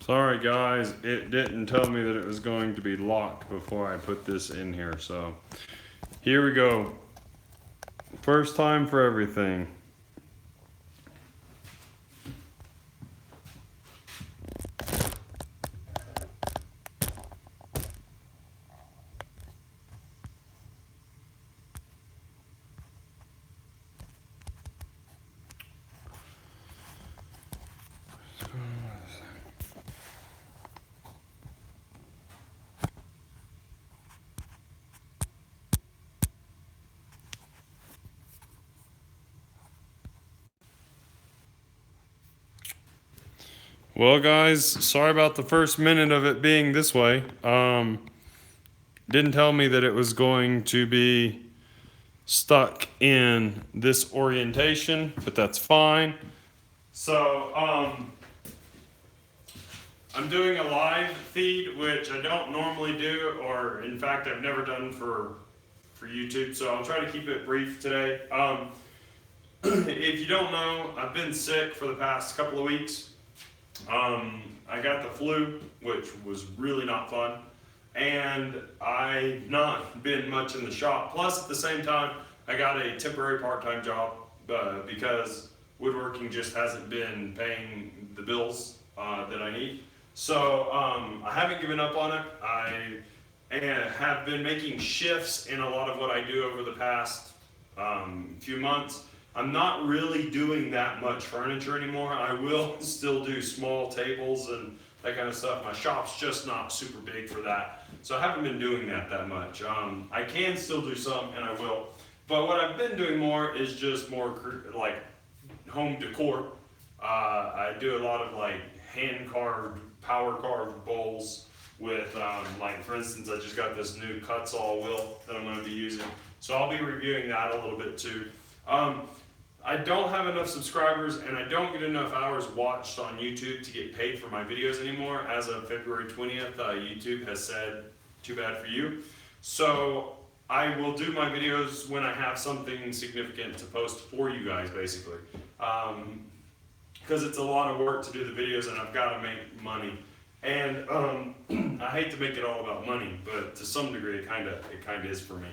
Sorry guys, it didn't tell me that it was going to be locked before I put this in here, so here we go. First time for everything. Well guys, sorry about the first minute of it being this way. Didn't tell me that it was going to be stuck in this orientation, but that's fine. So, I'm doing a live feed, which I don't normally do, or in fact, I've never done for YouTube. So I'll try to keep it brief today. If you don't know, I've been sick for the past couple of weeks. I got the flu, which was really not fun, and I've not been much in the shop. Plus, at the same time, I got a temporary part-time job because woodworking just hasn't been paying the bills that I need. So I haven't given up on it. I have been making shifts in a lot of what I do over the past few months. I'm not really doing that much furniture anymore. I will still do small tables and that kind of stuff. My shop's just not super big for that. So I haven't been doing that much. I can still do some and I will. But what I've been doing more is just more like home decor. I do a lot of like hand carved, power carved bowls with like for instance, I just got this new Kutzall wheel that I'm going to be using. So I'll be reviewing that a little bit too. I don't have enough subscribers and I don't get enough hours watched on YouTube to get paid for my videos anymore. As of February 20th, YouTube has said, too bad for you. So I will do my videos when I have something significant to post for you guys, basically. Because it's a lot of work to do the videos and I've got to make money. And I hate to make it all about money, but to some degree it kind of is for me.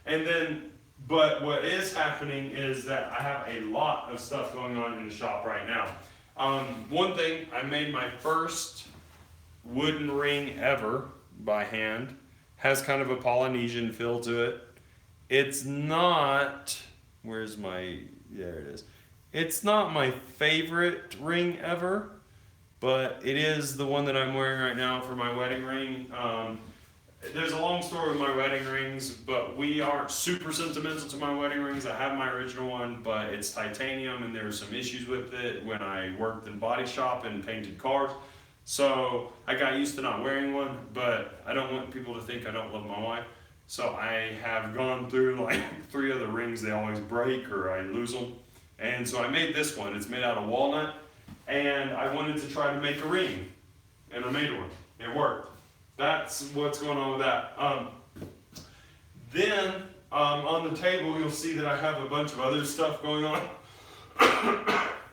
And then, but what is happening is that I have a lot of stuff going on in the shop right now. One thing, I made my first wooden ring ever by hand. Has kind of a Polynesian feel to it. It's not, where's my, there it is. It's not my favorite ring ever, but it is the one that I'm wearing right now for my wedding ring. There's a long story with my wedding rings, but we aren't super sentimental to my wedding rings. I have my original one, but it's titanium and there's some issues with it when I worked in body shop and painted cars. So I got used to not wearing one, but I don't want people to think I don't love my wife. So I have gone through like 3 other rings, they always break or I lose them. And so I made this one. It's made out of walnut, and I wanted to try to make a ring, and I made one. It worked. That's what's going on with that. Then on the table, you'll see that I have a bunch of other stuff going on.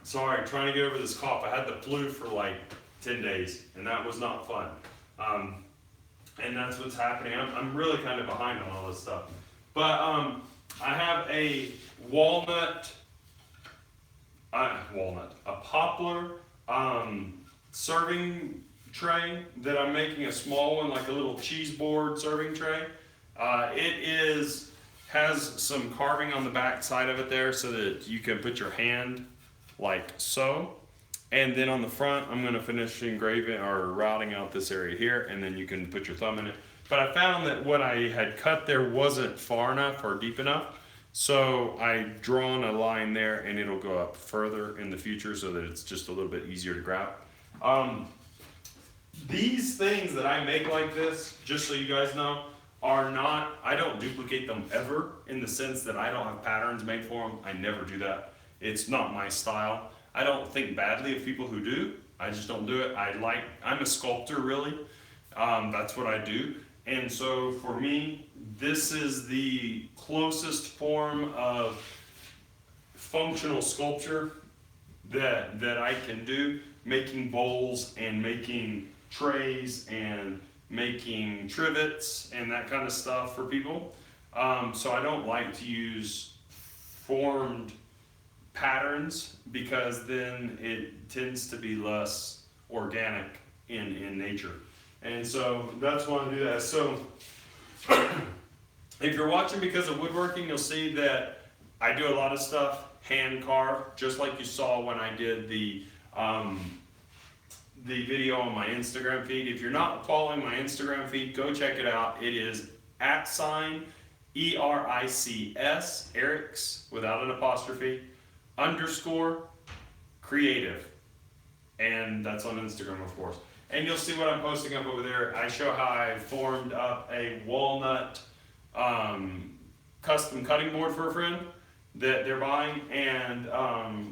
Sorry, trying to get over this cough. I had the flu for like 10 days, and that was not fun. And that's what's happening. I'm really kind of behind on all this stuff. But I have a a poplar serving tray that I'm making a small one, like a little cheese board serving tray. Has some carving on the back side of it there so that you can put your hand like so. And then on the front, I'm going to finish engraving or routing out this area here, and then you can put your thumb in it. But I found that what I had cut there wasn't far enough or deep enough. So I've drawn a line there and it'll go up further in the future so that it's just a little bit easier to grab. These things that I make like this, just so you guys know, are not, I don't duplicate them ever in the sense that I don't have patterns made for them. I never do that. It's not my style. I don't think badly of people who do. I just don't do it. I'm a sculptor really. That's what I do. And so for me, this is the closest form of functional sculpture that I can do, making bowls and making trays and making trivets and that kind of stuff for people. So I don't like to use formed patterns because then it tends to be less organic in nature. And so that's why I do that. So if you're watching because of woodworking, you'll see that I do a lot of stuff hand carved, just like you saw when I did the video on my Instagram feed. If you're not following my Instagram feed, go check it out. It is @ERICS, Eric's without an apostrophe, _creative. And that's on Instagram, of course. And you'll see what I'm posting up over there. I show how I formed up a walnut custom cutting board for a friend that they're buying, and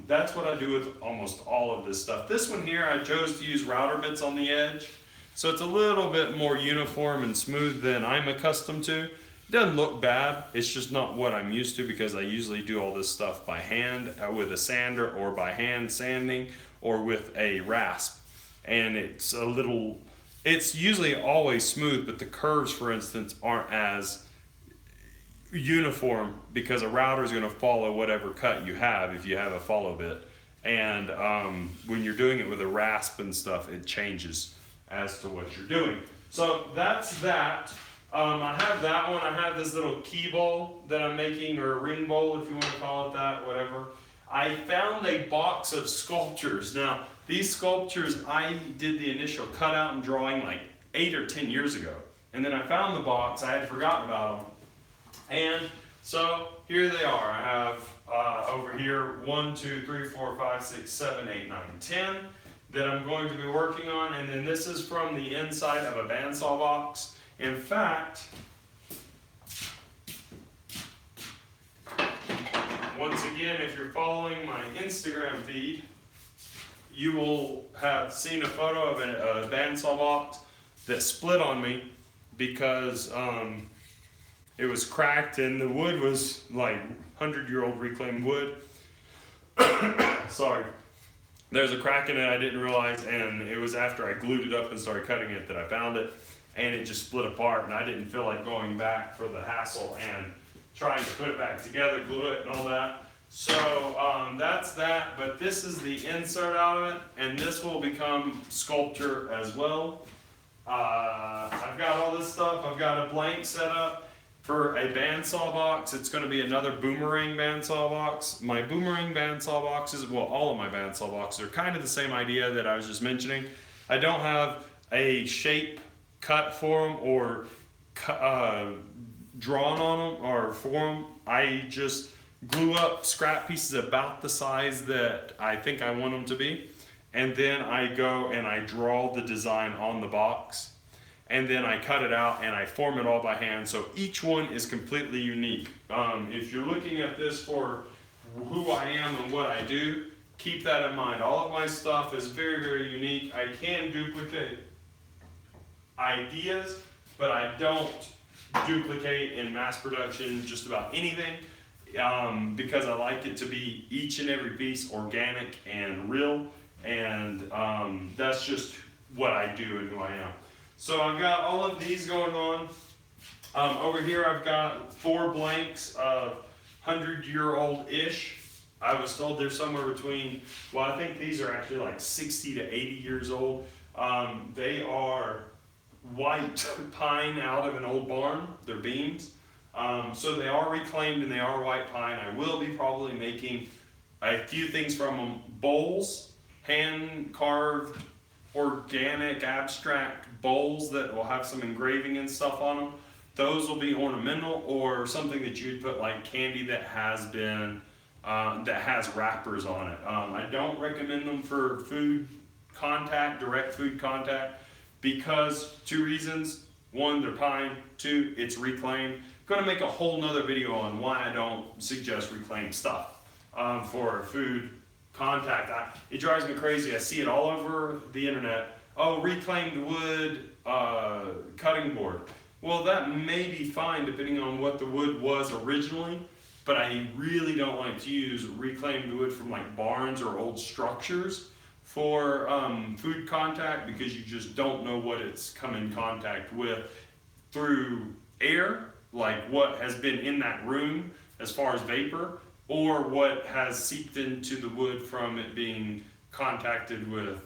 that's what I do with almost all of this stuff. This one here, I chose to use router bits on the edge, so it's a little bit more uniform and smooth than I'm accustomed to. It doesn't look bad, it's just not what I'm used to because I usually do all this stuff by hand with a sander or by hand sanding or with a rasp. And it's usually always smooth, but the curves, for instance, aren't as uniform because a router is going to follow whatever cut you have if you have a follow bit. And when you're doing it with a rasp and stuff, it changes as to what you're doing. So that's that. I have that one. I have this little key bowl that I'm making, or a ring bowl if you want to call it that, whatever. I found a box of sculptures. Now, these sculptures, I did the initial cutout and drawing like 8 or 10 years ago. And then I found the box, I had forgotten about them. And so here they are. I have over here 1, 2, 3, 4, 5, 6, 7, 8, 9, 10 that I'm going to be working on. And then this is from the inside of a bandsaw box. In fact, once again, if you're following my Instagram feed, you will have seen a photo of a bandsaw box that split on me because it was cracked and the wood was like 100-year-old reclaimed wood. Sorry. There's a crack in it I didn't realize, and it was after I glued it up and started cutting it that I found it, and it just split apart, and I didn't feel like going back for the hassle and trying to put it back together, glue it and all that. So that's that, but this is the insert out of it, and this will become sculpture as well. I've got all this stuff. I've got a blank set up for a bandsaw box. It's going to be another boomerang bandsaw box. My boomerang bandsaw boxes, well, all of my bandsaw boxes are kind of the same idea that I was just mentioning. I don't have a shape cut for them or drawn on them or for them. I just glue up scrap pieces about the size that I think I want them to be, and then I go and I draw the design on the box, and then I cut it out and I form it all by hand, so each one is completely unique. If you're looking at this for who I am and what I do, keep that in mind. All of my stuff is very, very unique. I can duplicate ideas, but I don't duplicate in mass production just about anything. Because I like it to be each and every piece organic and real, and that's just what I do and who I am. So I've got all of these going on. Over here I've got 4 blanks of 100-year-old-ish. I was told they're somewhere between, well, I think these are actually like 60 to 80 years old. They are white pine out of an old barn. They're beams. So they are reclaimed and they are white pine. I will be probably making a few things from them. Bowls, hand carved, organic, abstract bowls that will have some engraving and stuff on them. Those will be ornamental, or something that you'd put like candy that has been, that has wrappers on it. I don't recommend them for food contact, direct food contact, because 2 reasons. 1, they're pine. 2, it's reclaimed. I'm going to make a whole nother video on why I don't suggest reclaimed stuff for food contact. It drives me crazy. I see it all over the internet. Oh, reclaimed wood cutting board. Well, that may be fine depending on what the wood was originally, but I really don't like to use reclaimed wood from like barns or old structures for food contact, because you just don't know what it's come in contact with through air, like what has been in that room as far as vapor, or what has seeped into the wood from it being contacted with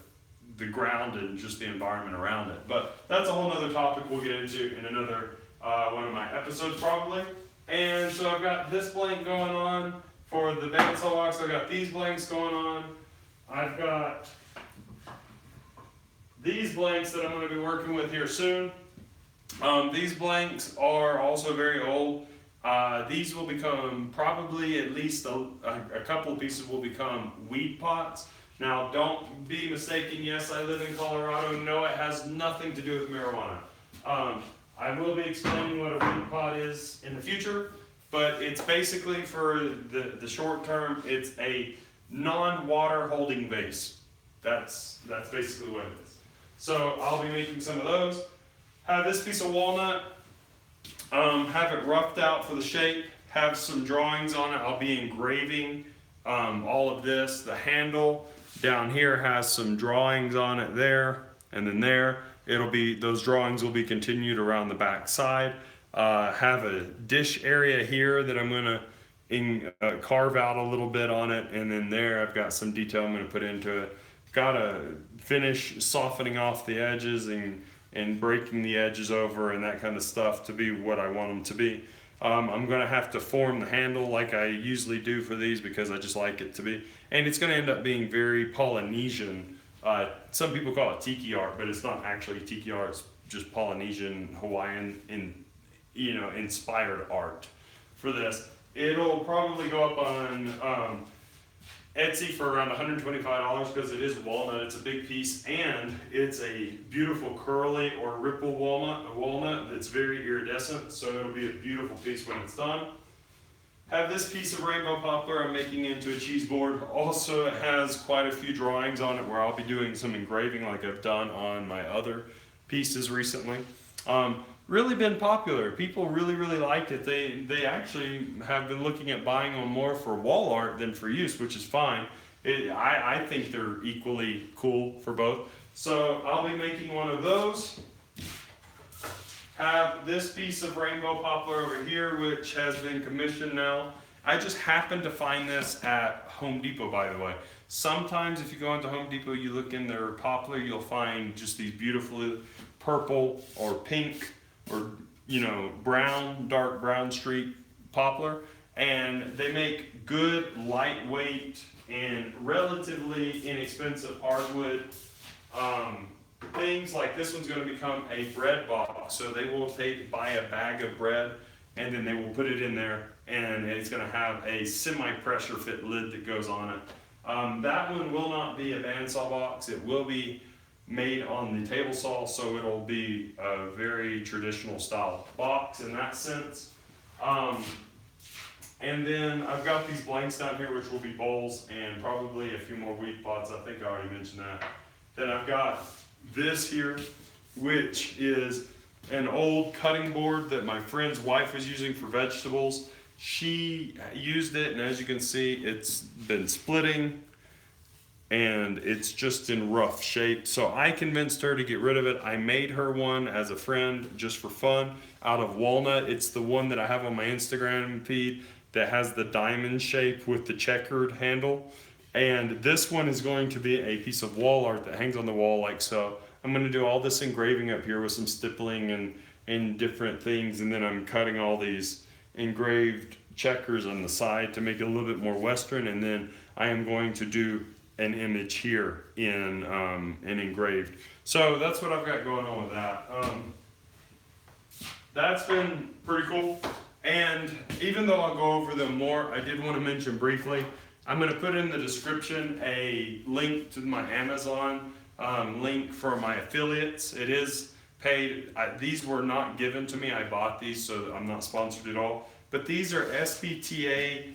the ground and just the environment around it. But that's a whole other topic we'll get into in another one of my episodes probably. And so I've got this blank going on for the bandsaw box. I've got these blanks going on. I've got these blanks that I'm going to be working with here soon. These blanks are also very old. These will become probably at least a couple of pieces will become weed pots. Now, don't be mistaken. Yes, I live in Colorado. No, it has nothing to do with marijuana. I will be explaining what a weed pot is in the future, but it's basically for the short term. It's a non-water holding vase. That's basically what it is. So I'll be making some of those. Have this piece of walnut. Have it roughed out for the shape. Have some drawings on it. I'll be engraving all of this. The handle down here has some drawings on it there, and then there. It'll be, those drawings will be continued around the back side. Have a dish area here that I'm gonna carve out a little bit on it, and then there I've got some detail I'm gonna put into it. Gotta finish softening off the edges and breaking the edges over and that kind of stuff to be what I want them to be. I'm gonna have to form the handle like I usually do for these, because I just like it to be. And it's gonna end up being very Polynesian. Some people call it tiki art, but it's not actually tiki art. It's just Polynesian, Hawaiian, inspired art for this. It'll probably go up on Etsy for around $125 because it is walnut. It's a big piece, and it's a beautiful curly or ripple walnut that's very iridescent, so it'll be a beautiful piece when it's done. Have this piece of rainbow poplar I'm making into a cheese board. Also, it has quite a few drawings on it where I'll be doing some engraving like I've done on my other pieces recently. Really been popular. People really liked it. They actually have been looking at buying them more for wall art than for use, which is fine. I think they're equally cool for both. So I'll be making one of those. Have this piece of rainbow poplar over here, which has been commissioned now. I just happened to find this at Home Depot, by the way. Sometimes if you go into Home Depot, you look in their poplar, you'll find just these beautiful purple or pink or brown, dark brown streak poplar. And they make good, lightweight, and relatively inexpensive hardwood things. Like this one's going to become a bread box. So they will buy a bag of bread, and then they will put it in there, and it's going to have a semi-pressure fit lid that goes on it. That one will not be a bandsaw box. It will be made on the table saw, so it'll be a very traditional style box in that sense. And then I've got these blanks down here, which will be bowls and probably a few more weed pots. I think I already mentioned that. Then I've got this here, which is an old cutting board that my friend's wife was using for vegetables. She used it, and as you can see, it's been splitting and it's just in rough shape. So I convinced her to get rid of it. I made her one as a friend just for fun out of walnut. It's the one that I have on my Instagram feed that has the diamond shape with the checkered handle. And this one is going to be a piece of wall art that hangs on the wall like so. I'm going to do all this engraving up here with some stippling and different things, and then I'm cutting all these engraved checkers on the side to make it a little bit more Western, and then I am going to do an image here in engraved. So that's what I've got going on with that. That's been pretty cool. And even though I'll go over them more, I did want to mention briefly, I'm going to put in the description a link to my Amazon link for my affiliates. It is paid. These were not given to me. I bought these, so I'm not sponsored at all. But these are SPTA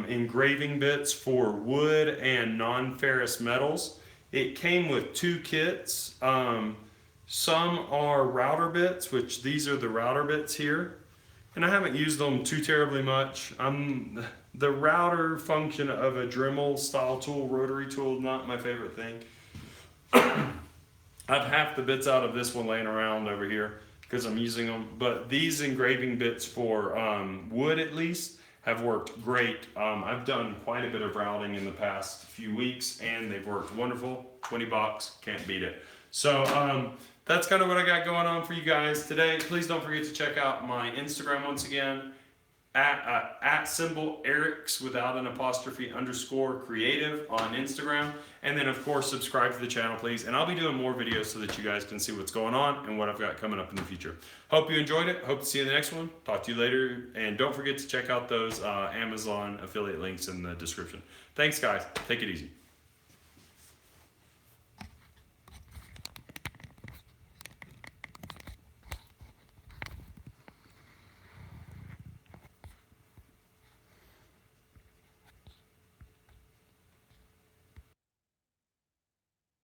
engraving bits for wood and non-ferrous metals. It came with 2 kits. Some are router bits, which these are the router bits here. and I haven't used them too terribly much. The router function of a Dremel style tool, rotary tool, not my favorite thing. I've half the bits out of this one laying around over here because I'm using them, but these engraving bits for wood at least have worked great. I've done quite a bit of routing in the past few weeks and they've worked wonderful. $20, can't beat it. So that's kind of what I got going on for you guys today. Please don't forget to check out my Instagram once again, at symbol Eric's without an apostrophe _ creative on Instagram. And then of course subscribe to the channel please, and I'll be doing more videos so that you guys can see what's going on and what I've got coming up in the future. Hope you enjoyed it. Hope to see you in the next one. Talk to you later, and don't forget to check out those Amazon affiliate links in the description. Thanks guys, take it easy.